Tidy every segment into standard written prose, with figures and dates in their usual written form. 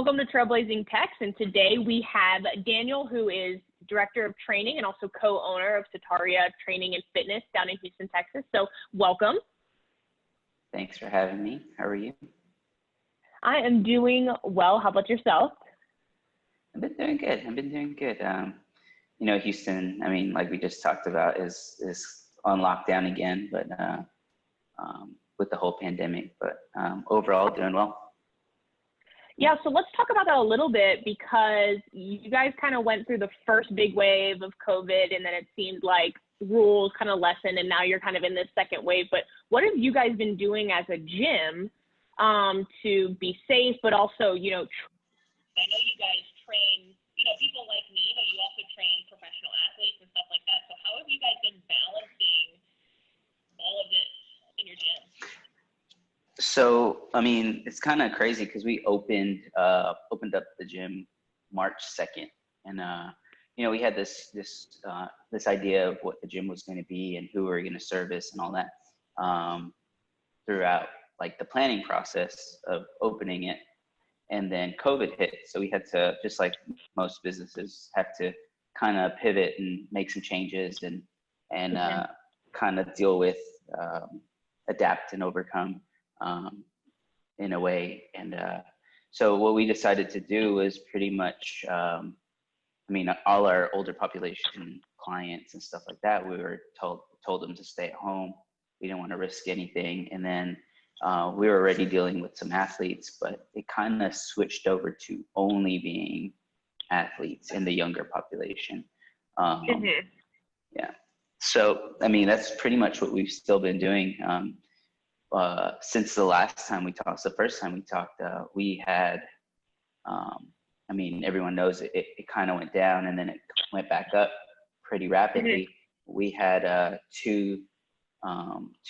Welcome to Trailblazing Tex, and today we have Daniel, who is Director of Training and also co-owner of Sutaria Training and Fitness down in Houston, Texas. So welcome. Thanks for having me. How are you? I am doing well. How about yourself? I've been doing good. You know, Houston, I mean, like we just talked about, is on lockdown again, but with the whole pandemic, but overall doing well. Yeah, so let's talk about that a little bit, because you guys kind of went through the first big wave of COVID, and then it seemed like rules kind of lessened, and now you're kind of in this second wave. But what have you guys been doing as a gym to be safe, but also, you know, I know you guys train, you know, people like me, but you also train professional athletes and stuff like that. So how have you guys been balancing all of this in your gym? So, I mean, it's kind of crazy because we opened up the gym March 2nd, and you know, we had this idea of what the gym was going to be and who we were going to service and all that throughout like the planning process of opening it, and then COVID hit. So we had to, just like most businesses, have to kind of pivot and make some changes and kind of deal with, adapt and overcome. In a way. And so what we decided to do was pretty much, I mean, all our older population clients and stuff like that, we were told them to stay at home. We didn't want to risk anything. And then we were already dealing with some athletes, but it kind of switched over to only being athletes in the younger population. Yeah. So, I mean, that's pretty much what we've still been doing. Since the last time we talked, the first time we talked, we had, I mean, everyone knows it kind of went down and then it went back up pretty rapidly. We had two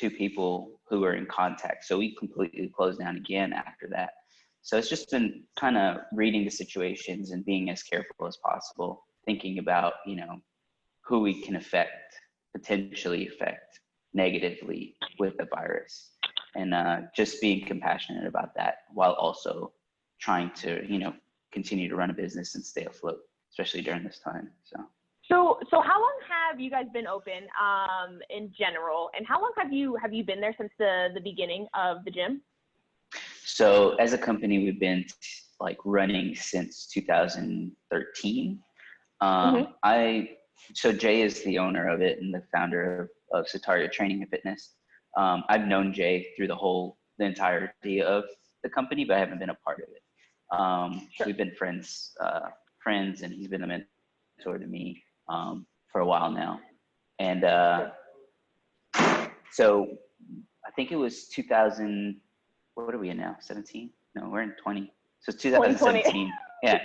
people who were in contact. So we completely closed down again after that. So it's just been kind of reading the situations and being as careful as possible, thinking about, you know, who we can potentially affect negatively with the virus. And just being compassionate about that while also trying to, you know, continue to run a business and stay afloat, especially during this time. So how long have you guys been open in general, and how long have you been there since the beginning of the gym? So as a company, we've been like running since 2013. So Jay is the owner of it and the founder of Sutaria Training and Fitness. I've known Jay through the entirety of the company, but I haven't been a part of it. Sure. We've been friends, and he's been a mentor to me for a while now. And so I think it was 2000. What are we in now? 17? No, we're in 20. So 2017. Yeah,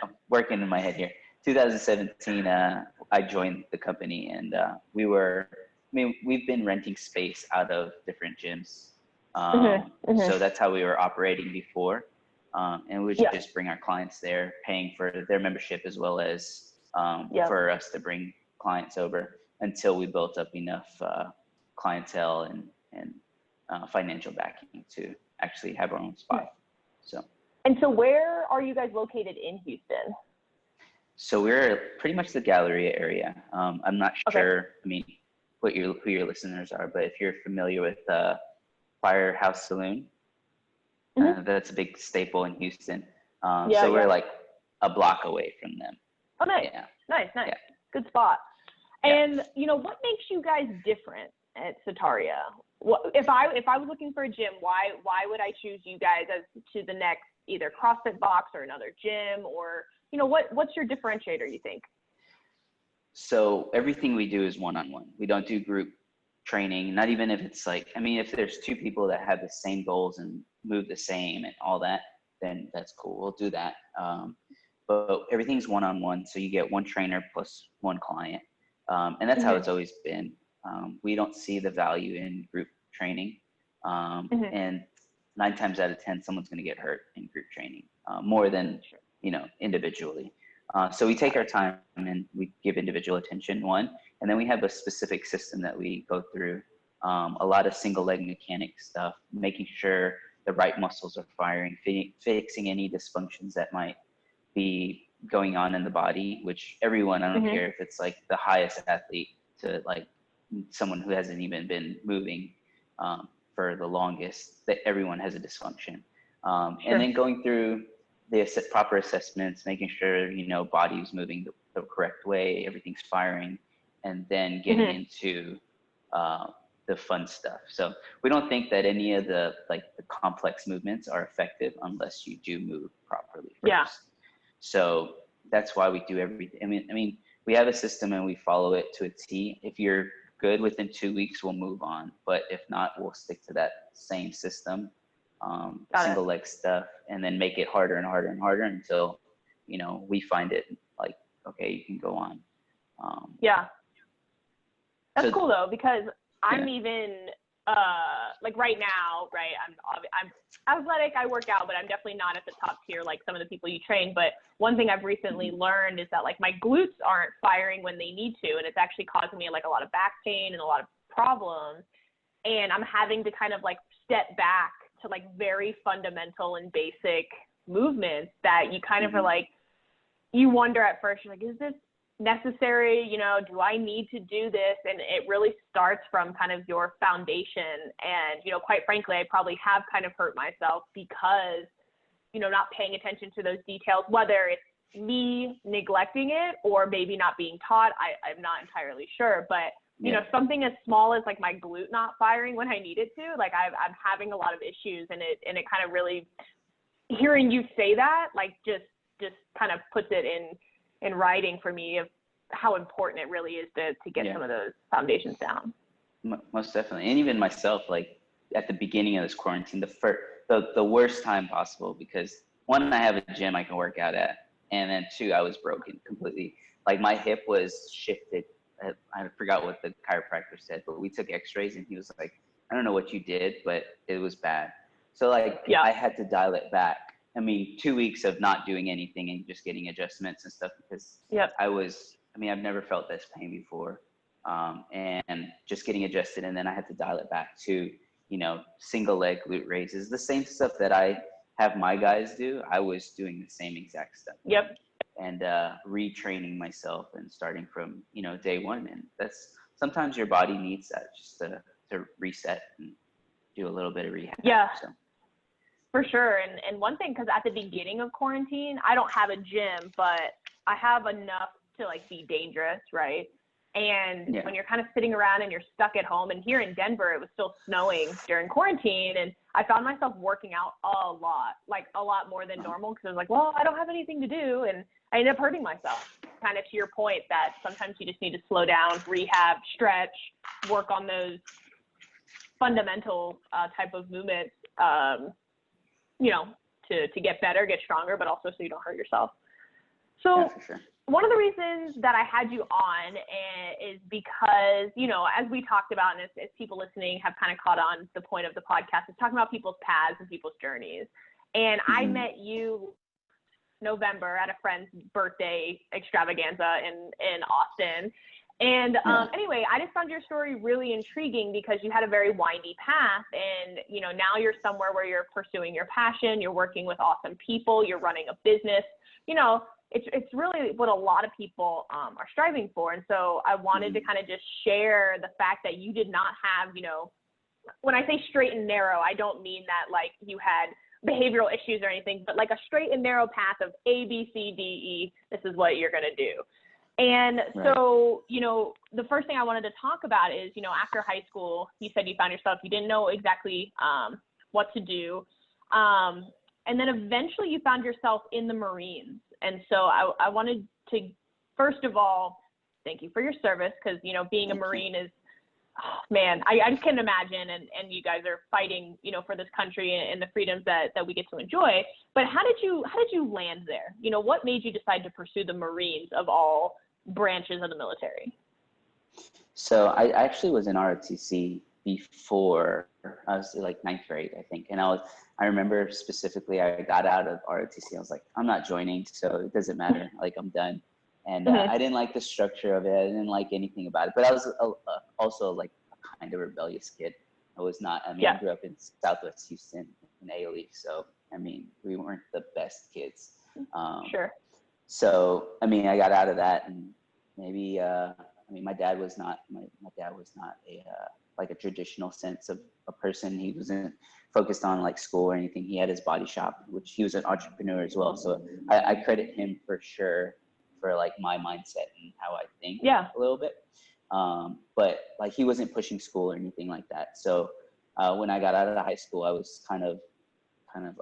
I'm working in my head here. 2017, I joined the company, and we've been renting space out of different gyms. So that's how we were operating before. And we would just bring our clients there, paying for their membership as well as for us to bring clients over until we built up enough clientele and financial backing to actually have our own spot. And so where are you guys located in Houston? So we're pretty much the Galleria area. I'm not sure, I mean, who your listeners are, but if you're familiar with Firehouse Saloon, that's a big staple in Houston. So we're like a block away from them. Oh, nice. Yeah. Nice. Yeah. Good spot. Yeah. And you know, what makes you guys different at Sutaria? If I was looking for a gym, why would I choose you guys as to the next either CrossFit box or another gym, or you know, what's your differentiator, you think? So everything we do is one-on-one. We don't do group training, not even if it's like, I mean, if there's two people that have the same goals and move the same and all that, then that's cool. We'll do that. But everything's one-on-one. So you get one trainer plus one client. And that's how it's always been. We don't see the value in group training. And 9 times out of 10, someone's going to get hurt in group training more than, you know, individually. So we take our time and we give individual attention, and then we have a specific system that we go through, a lot of single leg mechanic stuff, making sure the right muscles are firing, fixing any dysfunctions that might be going on in the body, which everyone, I don't care if it's like the highest athlete to like someone who hasn't even been moving for the longest, that everyone has a dysfunction. And then going through the proper assessments, making sure, you know, body's moving the correct way, everything's firing, and then getting into the fun stuff. So we don't think that any of the complex movements are effective unless you do move properly first. Yeah. So that's why we do everything. I mean, we have a system and we follow it to a T. If you're good within 2 weeks, we'll move on. But if not, we'll stick to that same system, single leg stuff, and then make it harder and harder and harder until, you know, we find it like, okay, you can go on. Yeah. That's cool though, because I'm even like right now, right? I'm athletic, I work out, but I'm definitely not at the top tier like some of the people you train. But one thing I've recently learned is that like my glutes aren't firing when they need to, and it's actually causing me like a lot of back pain and a lot of problems. And I'm having to kind of like step back to like very fundamental and basic movements that you kind of are like, you wonder at first, you're like, is this necessary? You know, do I need to do this? And it really starts from kind of your foundation. And, you know, quite frankly, I probably have kind of hurt myself because, you know, not paying attention to those details, whether it's me neglecting it or maybe not being taught. I'm not entirely sure, but you know, something as small as like my glute not firing when I need it to, like I'm having a lot of issues, and it kind of really, hearing you say that, like just kind of puts it in writing for me of how important it really is to get some of those foundations down. Most definitely. And even myself, like at the beginning of this quarantine, the worst time possible, because one, I have a gym I can work out at, and then two, I was broken completely. Like my hip was shifted. I forgot what the chiropractor said, but we took x-rays and he was like, I don't know what you did, but it was bad. So like, I had to dial it back. I mean, 2 weeks of not doing anything and just getting adjustments and stuff, because I've never felt this pain before. And just getting adjusted. And then I had to dial it back to, you know, single leg glute raises, the same stuff that I have my guys do. I was doing the same exact stuff. And retraining myself and starting from, you know, day one. And that's, sometimes your body needs that just to reset and do a little bit of rehab. So. For sure. And one thing, because at the beginning of quarantine, I don't have a gym, but I have enough to like be dangerous, right? And when you're kind of sitting around and you're stuck at home, and here in Denver, it was still snowing during quarantine, and I found myself working out a lot more than normal, because I was like, well, I don't have anything to do, and I ended up hurting myself. Kind of to your point that sometimes you just need to slow down, rehab, stretch, work on those fundamental type of movements, you know, to get better, get stronger, but also so you don't hurt yourself. So one of the reasons that I had you on is because, you know, as we talked about, and as people listening have kind of caught on the point of the podcast, is talking about people's paths and people's journeys. And I met you November at a friend's birthday extravaganza in Austin. And anyway, I just found your story really intriguing because you had a very windy path, and, you know, now you're somewhere where you're pursuing your passion, you're working with awesome people, you're running a business, you know, it's really what a lot of people are striving for. And so I wanted to kind of just share the fact that you did not have, you know, when I say straight and narrow, I don't mean that like you had behavioral issues or anything, but like a straight and narrow path of A, B, C, D, E, this is what you're going to do. And so, you know, the first thing I wanted to talk about is, you know, after high school, you said you found yourself, you didn't know exactly what to do. And then eventually you found yourself in the Marines. And so I wanted to, first of all, thank you for your service, because, you know, being a Marine is, oh, man, I just can't imagine. And you guys are fighting, you know, for this country and the freedoms that we get to enjoy. But how did you land there? You know, what made you decide to pursue the Marines of all branches of the military? So I actually was in ROTC before I was like 9th grade, I think. And I remember specifically, I got out of ROTC. I was like, I'm not joining, so it doesn't matter. Like, I'm done. And I didn't like the structure of it. I didn't like anything about it. But I was also like a kind of rebellious kid. I was not, I mean, I grew up in Southwest Houston. ALE. So, I mean, we weren't the best kids. Sure. So, I mean, I got out of that, and maybe, my dad was not a, like a traditional sense of a person. He wasn't focused on like school or anything. He had his body shop, which he was an entrepreneur as well. So I credit him for sure for like my mindset and how I think a little bit. But like he wasn't pushing school or anything like that. So when I got out of high school, I was I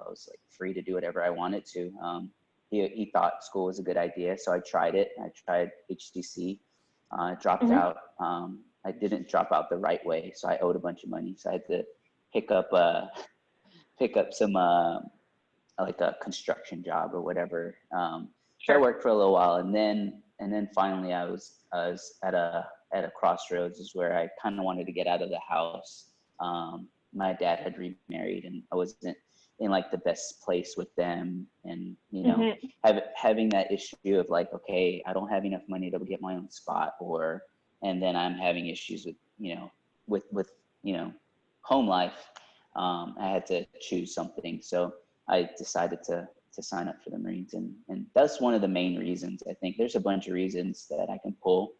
was like free to do whatever I wanted to. He thought school was a good idea, so I tried it. I tried HTC, dropped out. I didn't drop out the right way, so I owed a bunch of money. So I had to pick up some like a construction job or whatever. So I worked for a little while, and then finally I was at a crossroads, is where I kind of wanted to get out of the house. My dad had remarried, and I wasn't in like the best place with them, and you know, having that issue of like, okay, I don't have enough money to get my own spot, and then I'm having issues with home life. I had to choose something, so I decided to sign up for the Marines, and that's one of the main reasons. I think there's a bunch of reasons that I can pull,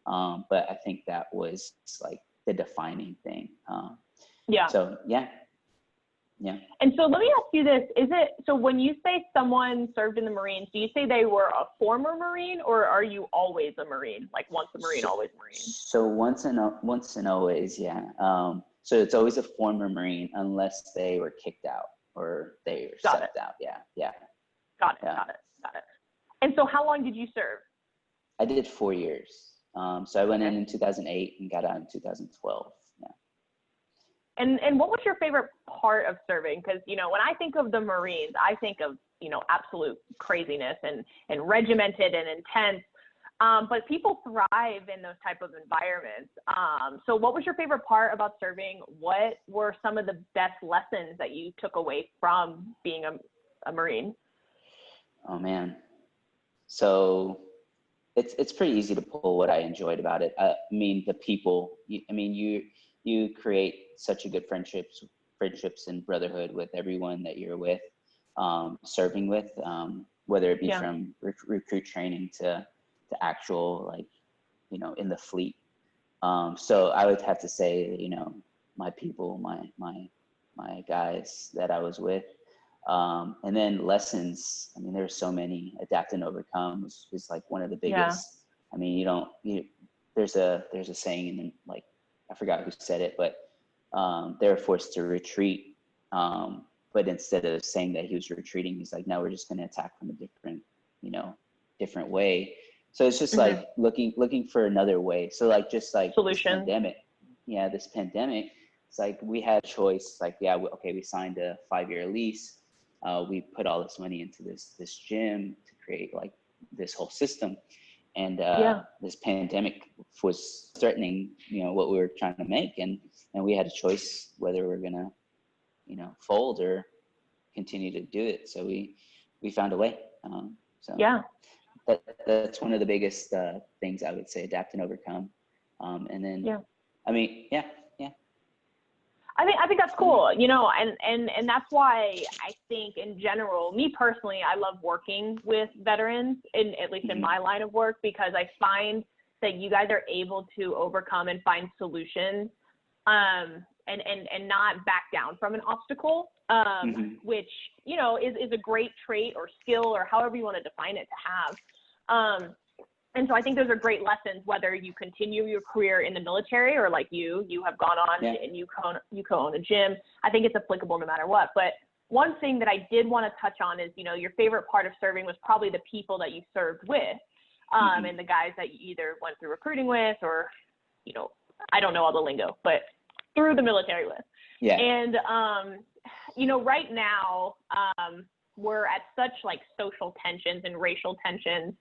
but I think that was like the defining thing. So yeah. And so let me ask you this: so when you say someone served in the Marines, do you say they were a former Marine, or are you always a Marine? Like once a Marine, always Marine? So once and always, yeah. So it's always a former Marine unless they were kicked out or they were stepped out. Yeah. Got it. And so how long did you serve? I did 4 years. So I went in 2008 and got out in 2012. Yeah. And what was your favorite part of serving? Because, you know, when I think of the Marines, I think of, you know, absolute craziness and regimented and intense. But people thrive in those type of environments. So what was your favorite part about serving? What were some of the best lessons that you took away from being a Marine? Oh man. So it's pretty easy to pull what I enjoyed about it. I mean, the people, you create such a good friendships and brotherhood with everyone that you're with, serving with, whether it be from recruit training to actual, like, you know, in the fleet. So I would have to say, you know, my people, my guys that I was with, and then lessons. I mean, there's so many. Adapt and overcome is like one of the biggest. I mean, there's a saying, and like, I forgot who said it, but they're forced to retreat. But instead of saying that he was retreating, he's like, no, we're just going to attack from a different way. So it's just like looking for another way. So like, just like solution. This pandemic, it's like we had a choice. Like, we signed a 5-year lease. We put all this money into this gym to create like this whole system. And this pandemic was threatening, you know, what we were trying to make, and we had a choice whether we're gonna, you know, fold or continue to do it. So we found a way. That's one of the biggest things I would say: adapt and overcome. And then I think that's cool, you know, and that's why I think in general, me personally, I love working with veterans, at least in my line of work, because I find that you guys are able to overcome and find solutions, and not back down from an obstacle, which, you know, is a great trait or skill or however you want to define it to have. And so I think those are great lessons, whether you continue your career in the military or like you have gone on and you co-own a gym. I think it's applicable no matter what. But one thing that I did want to touch on is, you know, your favorite part of serving was probably the people that you served with, and the guys that you either went through recruiting with, or, you know, I don't know all the lingo, but through the military with. Yeah. And, you know, right now, we're at such like social tensions and racial tensions.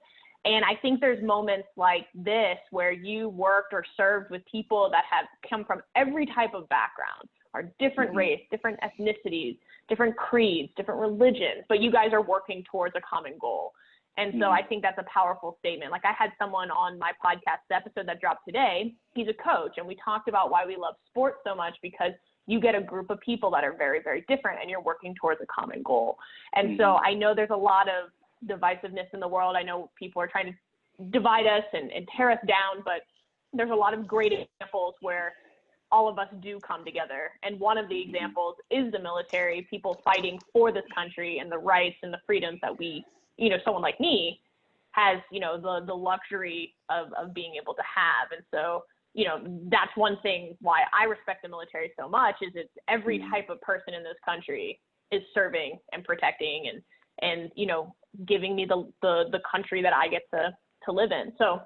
And I think there's moments like this where you worked or served with people that have come from every type of background, are different race, different ethnicities, different creeds, different religions, but you guys are working towards a common goal. And so I think that's a powerful statement. Like, I had someone on my podcast, the episode that dropped today, he's a coach, and we talked about why we love sports so much, because you get a group of people that are very, very different, and you're working towards a common goal. And so I know there's a lot of divisiveness in the world. I know people are trying to divide us and tear us down, but there's a lot of great examples where all of us do come together. And one of the examples is the military, people fighting for this country and the rights and the freedoms that we, someone like me has, the luxury of being able to have. And so, that's one thing why I respect the military so much, is it's every type of person in this country is serving and protecting and giving me the country that I get to live in. So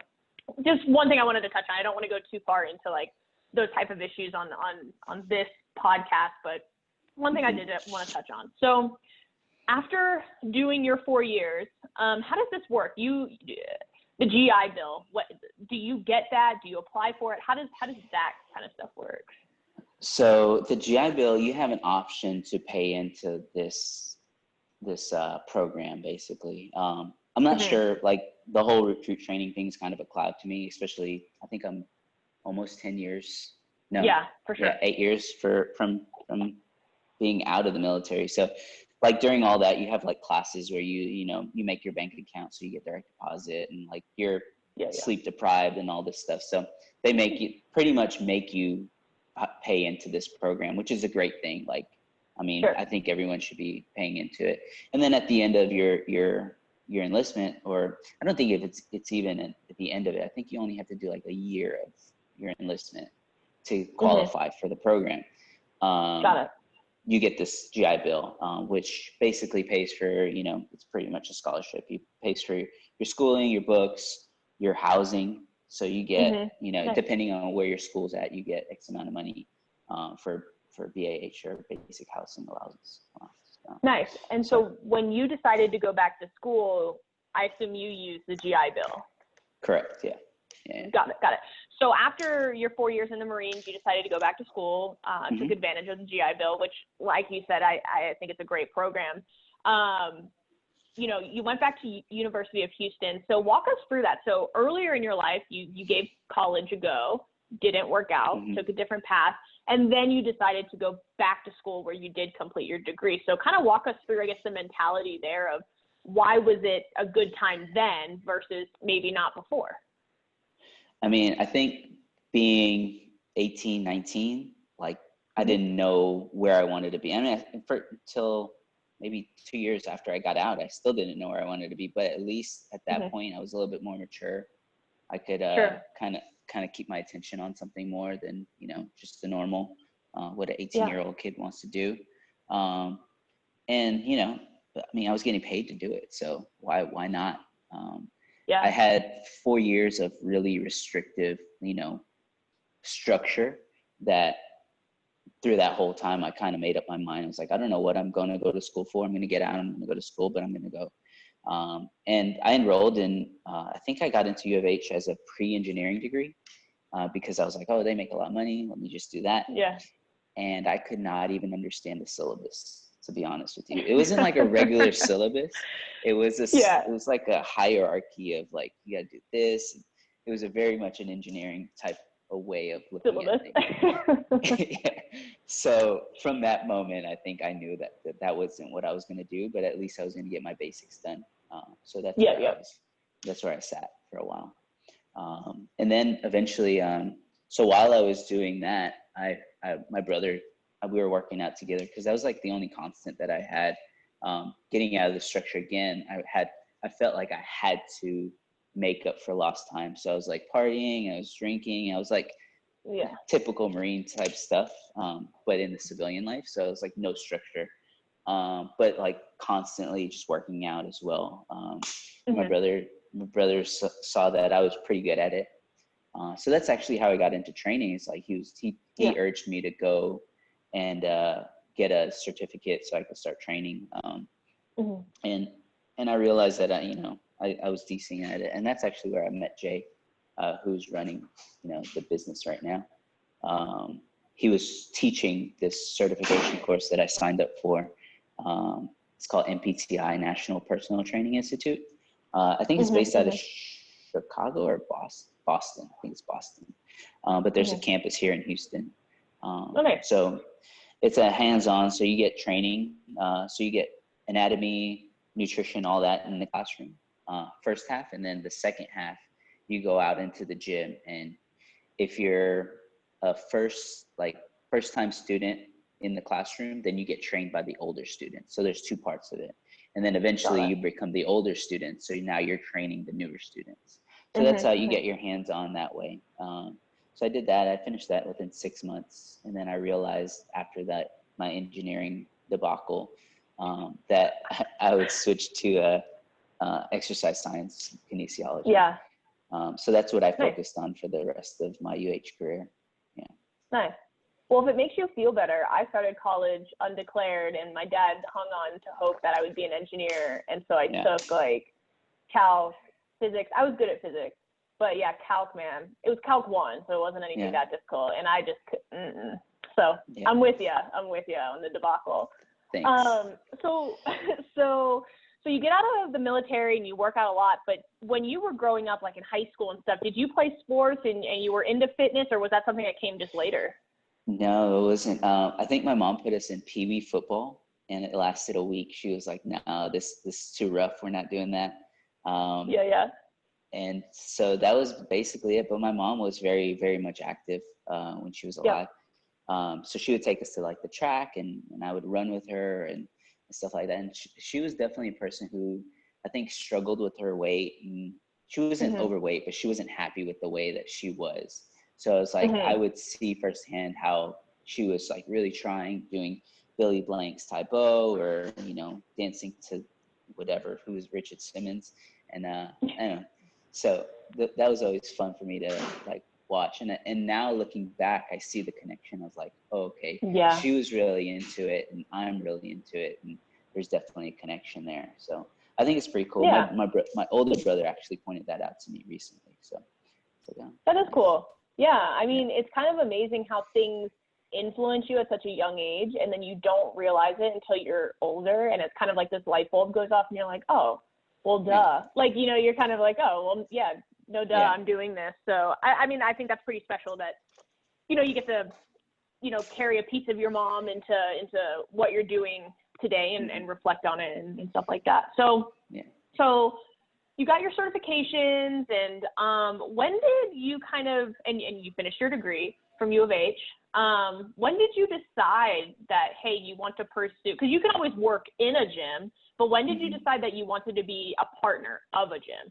just one thing I wanted to touch on. I don't want to go too far into like those type of issues on this podcast, but one thing I did want to touch on. So after doing your 4 years, how does this work? The GI Bill, what do you get that? Do you apply for it? How does that kind of stuff work? So the GI Bill, you have an option to pay into this program, basically. I'm not sure, like the whole recruit training thing is kind of a cloud to me, especially I think I'm almost 10 years. No, yeah, for sure. Yeah, 8 years from being out of the military. So like during all that, you have like classes where you make your bank account so you get direct deposit, and like you're sleep deprived and all this stuff. So they pretty much make you pay into this program, which is a great thing. Like, I mean, I think everyone should be paying into it. And then at the end of your enlistment, or I don't think if it's even at the end of it, I think you only have to do like a year of your enlistment to qualify for the program. Got it. You get this GI Bill, which basically pays for, it's pretty much a scholarship. It pays for your schooling, your books, your housing. So you get, depending on where your school's at, you get X amount of money for BAH, or basic housing allowance. Nice. And so when you decided to go back to school, I assume you used the GI Bill. Correct. Yeah. Got it. So after your 4 years in the Marines, you decided to go back to school, took advantage of the GI Bill, which, like you said, I think it's a great program. You went back to University of Houston. So walk us through that. So earlier in your life, you gave college a go, didn't work out, took a different path, and then you decided to go back to school where you did complete your degree. So kind of walk us through, I guess, the mentality there of why was it a good time then versus maybe not before? I mean, I think being 18, 19, like I didn't know where I wanted to be. I mean, until maybe 2 years after I got out, I still didn't know where I wanted to be. But at least at that point, I was a little bit more mature. I could kind of keep my attention on something more than, just the normal, what an 18-year-old kid wants to do. And, I mean, I was getting paid to do it. So why not? I had 4 years of really restrictive, structure that through that whole time, I kind of made up my mind. I was like, I don't know what I'm going to go to school for. I'm going to get out. I'm going to go to school, but I'm going to go. And I enrolled in, I think I got into U of H as a pre-engineering degree because I was like, oh, they make a lot of money. Let me just do that. Yeah. And I could not even understand the syllabus, to be honest with you. It wasn't like a regular syllabus. It was it was like a hierarchy of like, you got to do this. It was a very much an engineering type of way of looking at things. So from that moment, I think I knew that wasn't what I was going to do, but at least I was going to get my basics done. So that's where I sat for a while. And then eventually, so while I was doing that, my brother, we were working out together because that was like the only constant that I had. Getting out of the structure again, I felt like I had to make up for lost time. So I was like partying, I was drinking, I was like typical Marine type stuff, but in the civilian life. So it was like no structure, but like constantly just working out as well. My brother saw that I was pretty good at it. So that's actually how I got into training. It's like he urged me to go and get a certificate so I could start training. And I realized that I was decent at it, and that's actually where I met Jay, who's running the business right now. He was teaching this certification course that I signed up for. It's called NPTI, National Personal Training Institute. I think it's based out of Chicago or Boston. I think it's Boston. But there's a campus here in Houston. So it's a hands-on, so you get training. So you get anatomy, nutrition, all that in the classroom, first half. And then the second half, you go out into the gym. And if you're a first-time student in the classroom, then you get trained by the older students. So there's two parts of it. And then eventually you become the older student. So now you're training the newer students. So that's how you get your hands on that way. So I did that. I finished that within 6 months. And then I realized after that, my engineering debacle, that I would switch to exercise science, kinesiology. Yeah. So that's what I focused on for the rest of my UH career. Yeah. Nice. Well, if it makes you feel better, I started college undeclared, and my dad hung on to hope that I would be an engineer. And so I took like calc, physics. I was good at physics, but yeah, calc, man. It was calc 1, so it wasn't anything that difficult. And I just couldn't. So I'm with you. I'm with you on the debacle. Thanks. So you get out of the military and you work out a lot, but when you were growing up, like in high school and stuff, did you play sports and you were into fitness, or was that something that came just later? No, it wasn't. I think my mom put us in Pee Wee football, and it lasted a week. She was like, "No, this is too rough. We're not doing that." Yeah. And so that was basically it. But my mom was very, very much active when she was alive. So she would take us to like the track, and I would run with her and stuff like that. And she was definitely a person who I think struggled with her weight, and she wasn't overweight, but she wasn't happy with the way that she was. So it's like I would see firsthand how she was like really trying, doing Billy Blank's Tai Bo, or dancing to whatever, who was Richard Simmons, and I don't know. So that was always fun for me to like watch. And now looking back, I see the connection. I was like, oh, okay, she was really into it, and I'm really into it, and there's definitely a connection there. So I think it's pretty cool. Yeah. My older brother actually pointed that out to me recently. So yeah. That is cool. Yeah, I mean, it's kind of amazing how things influence you at such a young age, and then you don't realize it until you're older, and it's kind of like this light bulb goes off, and you're like, oh, well, duh. Yeah. Like, you're kind of like, oh, well, yeah, no, duh, I'm doing this. So, I mean, I think that's pretty special that, you get to, carry a piece of your mom into what you're doing today and reflect on it and stuff like that. So, you got your certifications, and when did you kind of, and you finished your degree from U of H, when did you decide that, hey, you want to pursue, because you can always work in a gym, but when did you decide that you wanted to be a partner of a gym?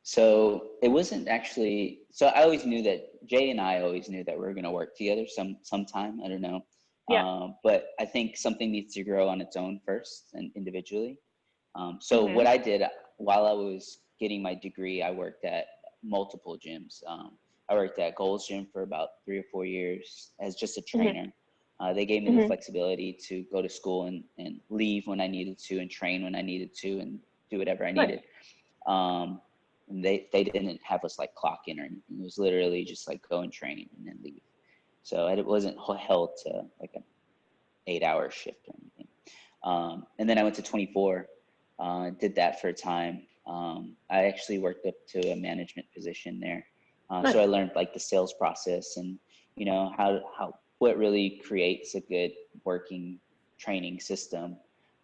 So it wasn't actually, so I always knew that, Jay and I always knew that we were going to work together sometime, I don't know. Yeah. But I think something needs to grow on its own first and individually. So what I did while I was getting my degree, I worked at multiple gyms. I worked at Gold's Gym for about 3 or 4 years as just a trainer. They gave me the flexibility to go to school and leave when I needed to, and train when I needed to, and do whatever I needed. And they didn't have us like clock in or anything. It was literally just like go and train and then leave. So it wasn't held to like an 8-hour shift or anything. And then I went to 24, did that for a time. I actually worked up to a management position there. So I learned like the sales process, and what really creates a good working training system,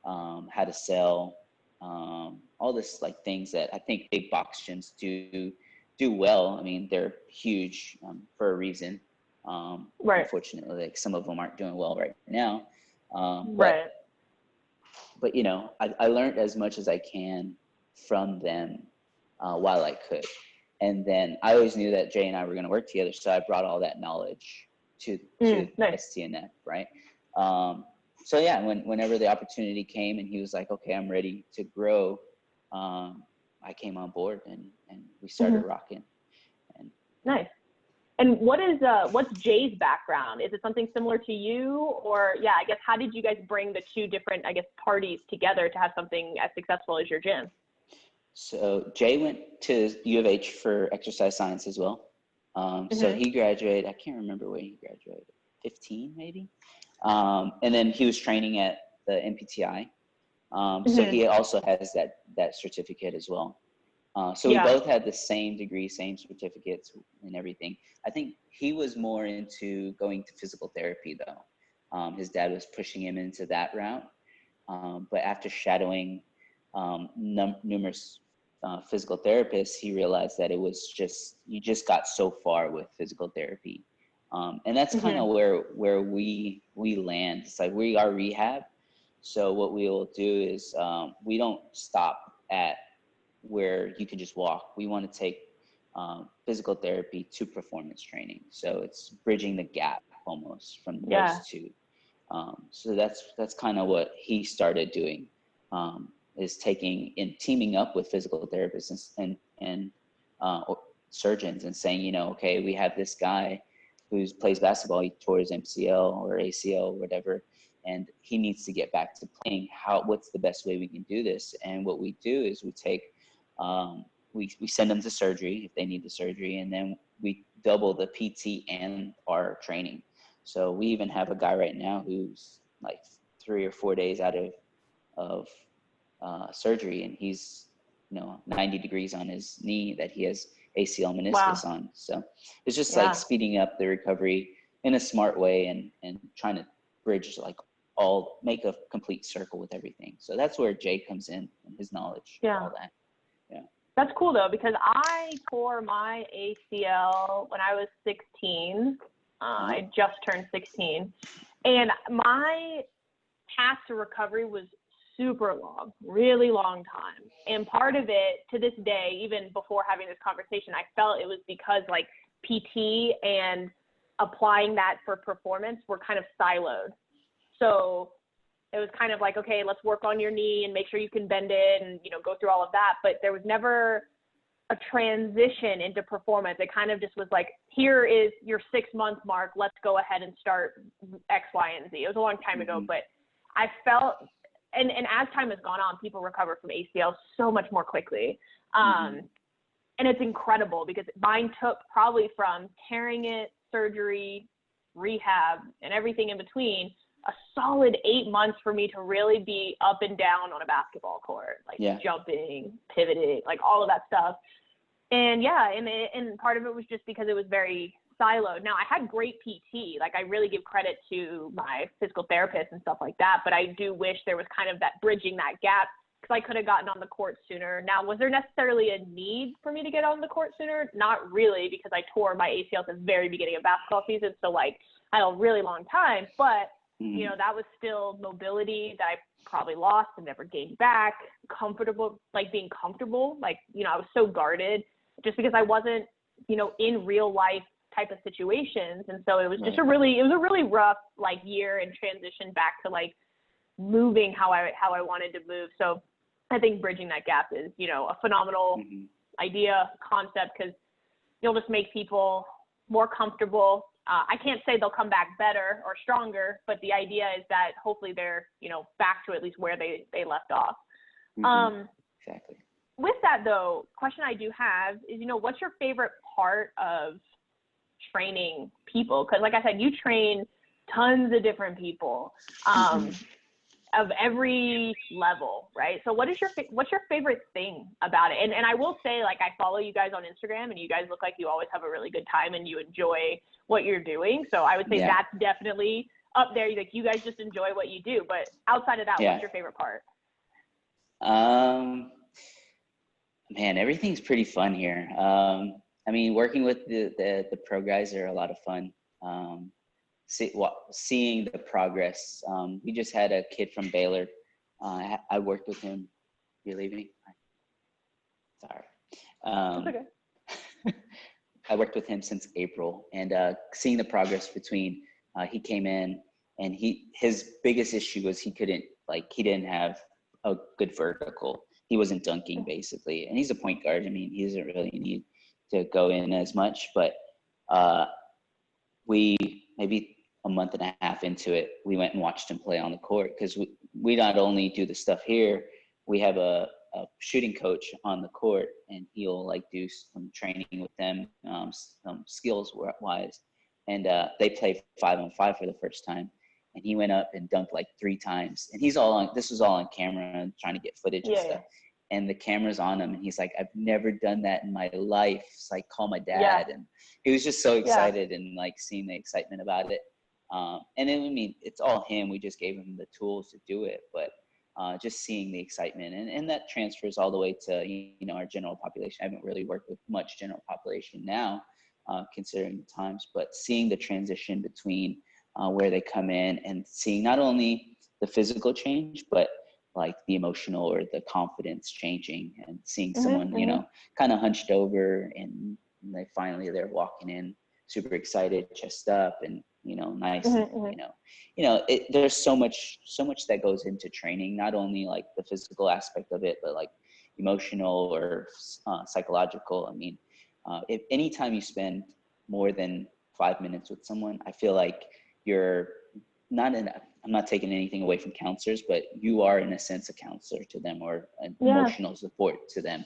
how to sell, all this like things that I think big box gyms do well. I mean, they're huge for a reason. Unfortunately, like some of them aren't doing well right now. But I learned as much as I can from them while I could. And then I always knew that Jay and I were going to work together, so I brought all that knowledge to STNF, right? So yeah, whenever the opportunity came and he was like, okay, I'm ready to grow, I came on board and we started rocking. And nice. And what's Jay's background? Is it something similar to you, or I guess how did you guys bring the two different, parties together to have something as successful as your gym? So Jay went to U of H for exercise science as well. So he graduated, I can't remember when he graduated, 15 maybe. And then he was training at the MPTI. So he also has that certificate as well. So we both had the same degree, same certificates and everything. I think he was more into going to physical therapy though. His dad was pushing him into that route. But after shadowing numerous physical therapists, he realized that it was just, you just got so far with physical therapy. And that's kind of where we land. It's like we are rehab. So what we will do is we don't stop at where you can just walk. We want to take physical therapy to performance training. So it's bridging the gap almost from those two. So that's kind of what he started doing, is taking and teaming up with physical therapists and surgeons and saying, you know, okay, we have this guy who plays basketball, he tore his MCL or ACL or whatever, and he needs to get back to playing. What's the best way we can do this? And what we do is we take, we send them to surgery if they need the surgery, and then we double the PT and our training. So we even have a guy right now who's like 3 or 4 days out of surgery, and he's, you know, 90 degrees on his knee that he has ACL meniscus on. So it's just like speeding up the recovery in a smart way and trying to bridge, like, make a complete circle with everything. So that's where Jay comes in and his knowledge of all that. That's cool though, because I tore my ACL when I was 16. I just turned 16, and my path to recovery was super long, really long time. And part of it, to this day, even before having this conversation, I felt it was because like PT and applying that for performance were kind of siloed. So it was kind of like, okay, let's work on your knee and make sure you can bend it and, you know, go through all of that. But there was never a transition into performance. It kind of just was like, here is your 6-month mark. Let's go ahead and start X, Y, and Z. It was a long time ago, but I felt, and as time has gone on, people recover from ACL so much more quickly. And it's incredible because mine took probably from tearing it, surgery, rehab, and everything in between, a solid 8 months for me to really be up and down on a basketball court, like jumping, pivoting, like all of that stuff. And and part of it was just because it was very siloed. Now I had great PT, like I really give credit to my physical therapist and stuff like that, but I do wish there was kind of that bridging that gap, because I could have gotten on the court sooner. Now, was there necessarily a need for me to get on the court sooner? Not really, because I tore my ACL at the very beginning of basketball season. So like I had a really long time, but you know, that was still mobility that I probably lost and never gained back. Being comfortable, like, you know, I was so guarded just because I wasn't, you know, in real life type of situations. And so it was just a really rough like year and transition back to like moving how I wanted to move. So I think bridging that gap is, you know, a phenomenal idea, concept, because you'll just make people more comfortable. I can't say they'll come back better or stronger, but the idea is that hopefully they're, you know, back to at least where they left off. Exactly. With that though, question I do have is, you know, what's your favorite part of training people? Because like I said, you train tons of different people of every level, right? So what's your favorite thing about it? And I will say, like, I follow you guys on Instagram, and you guys look like you always have a really good time and you enjoy what you're doing. So I would say that's definitely up there. Like, you guys just enjoy what you do. But outside of that, what's your favorite part? Man, everything's pretty fun here. I mean, working with the pro guys are a lot of fun. Seeing the progress. We just had a kid from Baylor. I worked with him. You're leaving? Sorry. That's okay. I worked with him since April, and seeing the progress between he came in, and his biggest issue was he didn't have a good vertical. He wasn't dunking basically, and he's a point guard. I mean, he doesn't really need to go in as much, but we maybe a month and a half into it, we went and watched him play on the court, because we not only do the stuff here, we have a shooting coach on the court, and he'll like do some training with them, some skills wise. And they played 5-on-5 for the first time, and he went up and dunked like 3 times. And this was all on camera and trying to get footage and stuff. And the camera's on him, and he's like, I've never done that in my life. It's like, call my dad. And he was just so excited and like seeing the excitement about it. And then, I mean, it's all him. We just gave him the tools to do it, but just seeing the excitement, and that transfers all the way to, you know, our general population. I haven't really worked with much general population now, considering the times, but seeing the transition between where they come in and seeing not only the physical change, but like the emotional or the confidence changing, and seeing someone, you know, kind of hunched over, and they're walking in super excited, chest up, and, you know, nice, there's so much that goes into training, not only like the physical aspect of it, but like emotional or psychological. I mean, if anytime you spend more than 5 minutes with someone, I feel like you're not in, I'm not taking anything away from counselors, but you are in a sense a counselor to them, or an emotional support to them.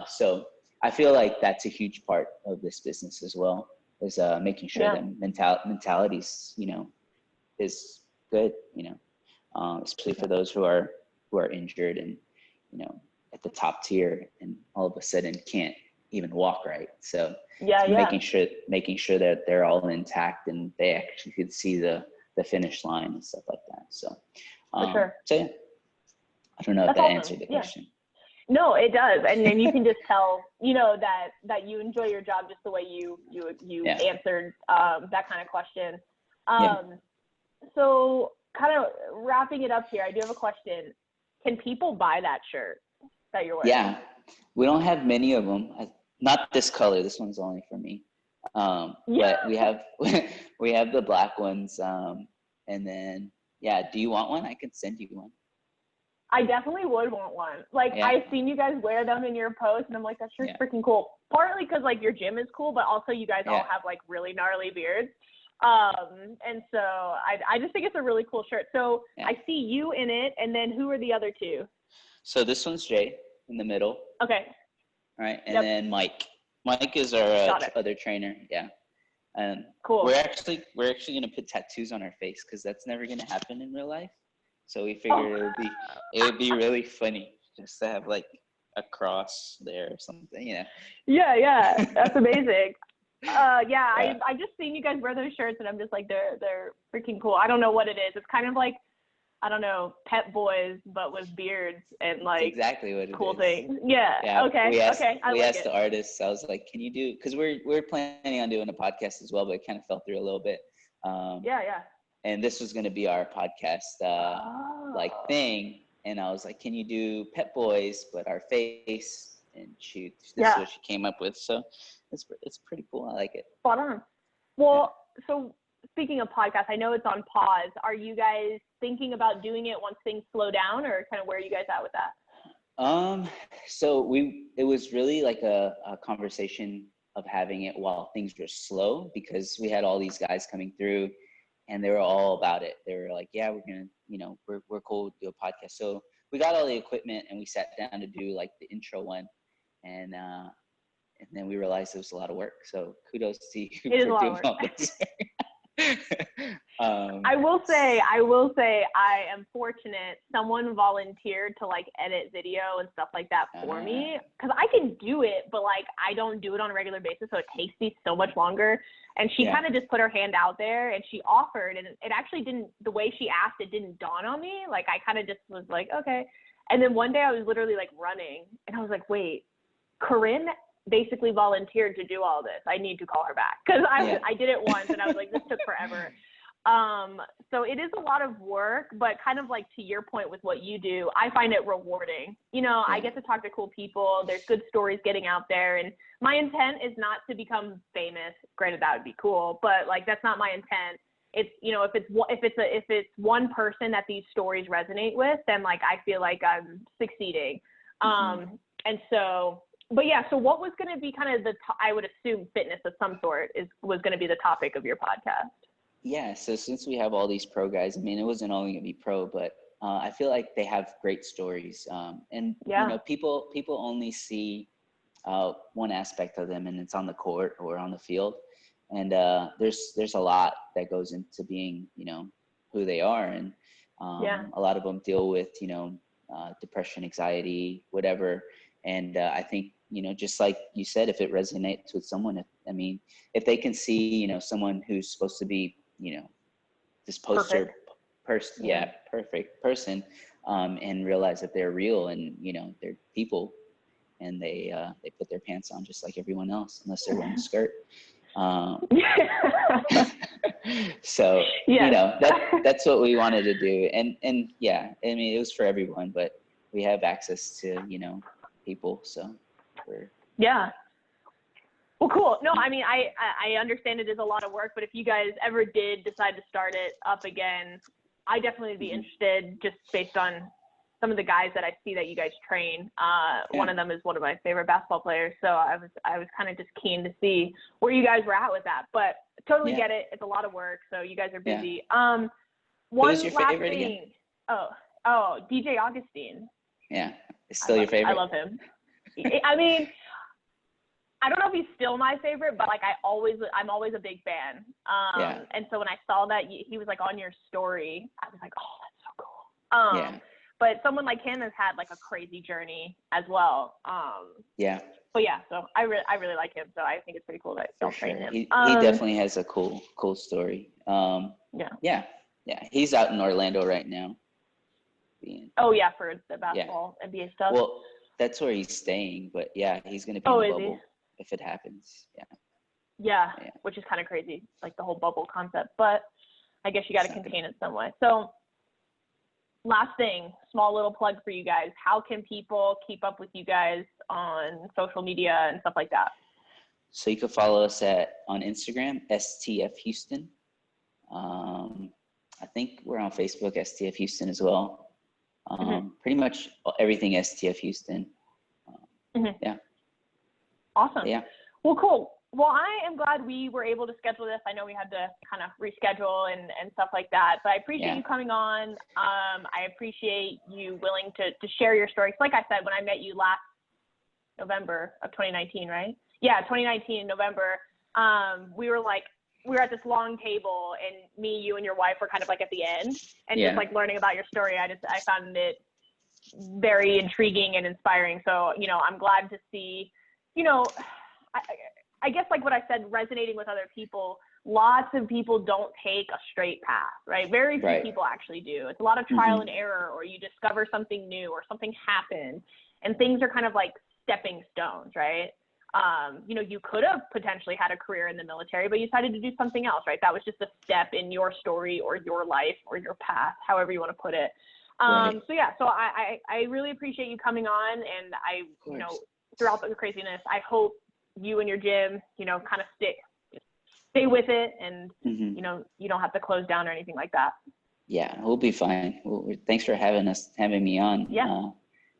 So I feel like that's a huge part of this business as well, is making sure that mentalities, you know, is good, you know, especially for those who are injured and, you know, at the top tier, and all of a sudden can't even walk right. So making sure that they're all intact and they actually could see the finish line and stuff like that. So, so yeah, I don't know if that answered the question. No, it does. And then you can just tell, you know, that you enjoy your job just the way you answered that kind of question. So kind of wrapping it up here, I do have a question. Can people buy that shirt that you're wearing? Yeah, we don't have many of them. Not this color. This one's only for me. But we have the black ones. And then, do you want one? I can send you one. I definitely would want one. Like, I've seen you guys wear them in your posts, and I'm like, that shirt's freaking cool. Partly because, like, your gym is cool, but also you guys all have, like, really gnarly beards. And so I just think it's a really cool shirt. So I see you in it, and then who are the other two? So this one's Jay in the middle. Okay. All right, and then Mike. Mike is our other trainer. Yeah. And cool. We're actually gonna put tattoos on our face, because that's never gonna happen in real life. So we figured it would be really funny just to have like a cross there or something, you know. Yeah, that's amazing. I just seen you guys wear those shirts, and I'm just like, they're freaking cool. I don't know what it is. It's kind of like, I don't know, Pet Boys, but with beards and like that's exactly what it cool is. things. Yeah. Okay. We asked the artists. I was like, can you do? Because we're planning on doing a podcast as well, but it kind of fell through a little bit. And this was going to be our podcast like thing. And I was like, can you do Pet Boys, but our face? And this is what she came up with. So it's pretty cool. I like it. Spot on. Well, so speaking of podcasts, I know it's on pause. Are you guys thinking about doing it once things slow down, or kind of where are you guys at with that? So it was really like a conversation of having it while things were slow, because we had all these guys coming through, and they were all about it. They were like, yeah, we're going to, you know, we're cool to do a podcast. So we got all the equipment, and we sat down to do like the intro one. And then we realized it was a lot of work. So kudos to you for doing all this. I will say I am fortunate. Someone volunteered to like edit video and stuff like that for me, because I can do it, but like I don't do it on a regular basis, so it takes me so much longer. And she kind of just put her hand out there, and she offered, and it actually didn't, the way she asked, it didn't dawn on me. Like I kind of just was like, okay. And then one day I was literally like running, and I was like, wait, Corinne basically volunteered to do all this. I need to call her back, because I did it once, and I was like, this took forever. So it is a lot of work, but kind of like to your point with what you do, I find it rewarding. You know, I get to talk to cool people. There's good stories getting out there, and my intent is not to become famous. Granted, that would be cool, but like that's not my intent. It's, you know, if it's one person that these stories resonate with, then like I feel like I'm succeeding. And so. But yeah, so what was going to be kind of I would assume fitness of some sort was going to be the topic of your podcast. Yeah, so since we have all these pro guys, I mean, it wasn't only going to be pro, but I feel like they have great stories. And, you know, people only see one aspect of them, and it's on the court or on the field. And there's a lot that goes into being, you know, who they are. And a lot of them deal with, you know, depression, anxiety, whatever. And I think, you know, just like you said, if it resonates with someone, if they can see, you know, someone who's supposed to be, you know, this poster person, perfect person, and realize that they're real and, you know, they're people, and they put their pants on just like everyone else, unless they're wearing a skirt. So, you know, that's what we wanted to do. And yeah, I mean, it was for everyone, but we have access to, you know, people. So well, cool. No, I mean, I understand it is a lot of work, but if you guys ever did decide to start it up again, I definitely would be interested, just based on some of the guys that I see that you guys train. One of them is one of my favorite basketball players. So I was kind of just keen to see where you guys were at with that, but totally get it. It's a lot of work. So you guys are busy. One Who's your last favorite thing. again? Oh, DJ Augustine. Yeah. It's still your favorite. I love him. I mean, I don't know if he's still my favorite, but like I'm always a big fan. And so when I saw that he was like on your story, I was like, oh, that's so cool. But someone like him has had like a crazy journey as well. But yeah, so I really like him. So I think it's pretty cool that y'all train him. He definitely has a cool story. Yeah. He's out in Orlando right now. For the basketball NBA stuff. Well, that's where he's staying, but yeah, he's gonna be in the bubble if it happens. Yeah, which is kind of crazy, like the whole bubble concept. But I guess you got to contain it some way. So. Last thing, small little plug for you guys. How can people keep up with you guys on social media and stuff like that? So you can follow us on Instagram, STF Houston. I think we're on Facebook, STF Houston as well. Pretty much everything STF Houston. Yeah. Awesome. Yeah. Well, cool. Well, I am glad we were able to schedule this. I know we had to kind of reschedule and stuff like that, but I appreciate you coming on. I appreciate you willing to share your story. Like I said, when I met you last November of 2019, right? Yeah, 2019, November, we were at this long table, and me, you, and your wife were kind of like at the end, and just like learning about your story. I found it very intriguing and inspiring. So, you know, I'm glad to see, you know, I guess like what I said, resonating with other people. Lots of people don't take a straight path, right? Very few people actually do. It's a lot of trial and error, or you discover something new, or something happened, and things are kind of like stepping stones, right? You know, you could have potentially had a career in the military, but you decided to do something else, right? That was just a step in your story or your life or your path, however you want to put it. So I really appreciate you coming on, and you know, throughout the craziness, I hope you and your gym, you know, kind of stay with it, and you know, you don't have to close down or anything like that. Yeah, we'll be fine. Thanks for having me on. Yeah.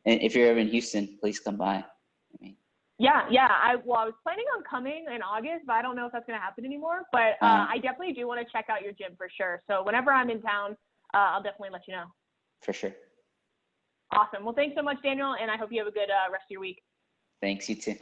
And if you're ever in Houston, please come by. I mean, I was planning on coming in August, but I don't know if that's going to happen anymore. But I definitely do want to check out your gym for sure. So whenever I'm in town, I'll definitely let you know. For sure. Awesome. Well, thanks so much, Daniel, and I hope you have a good rest of your week. Thanks, you too.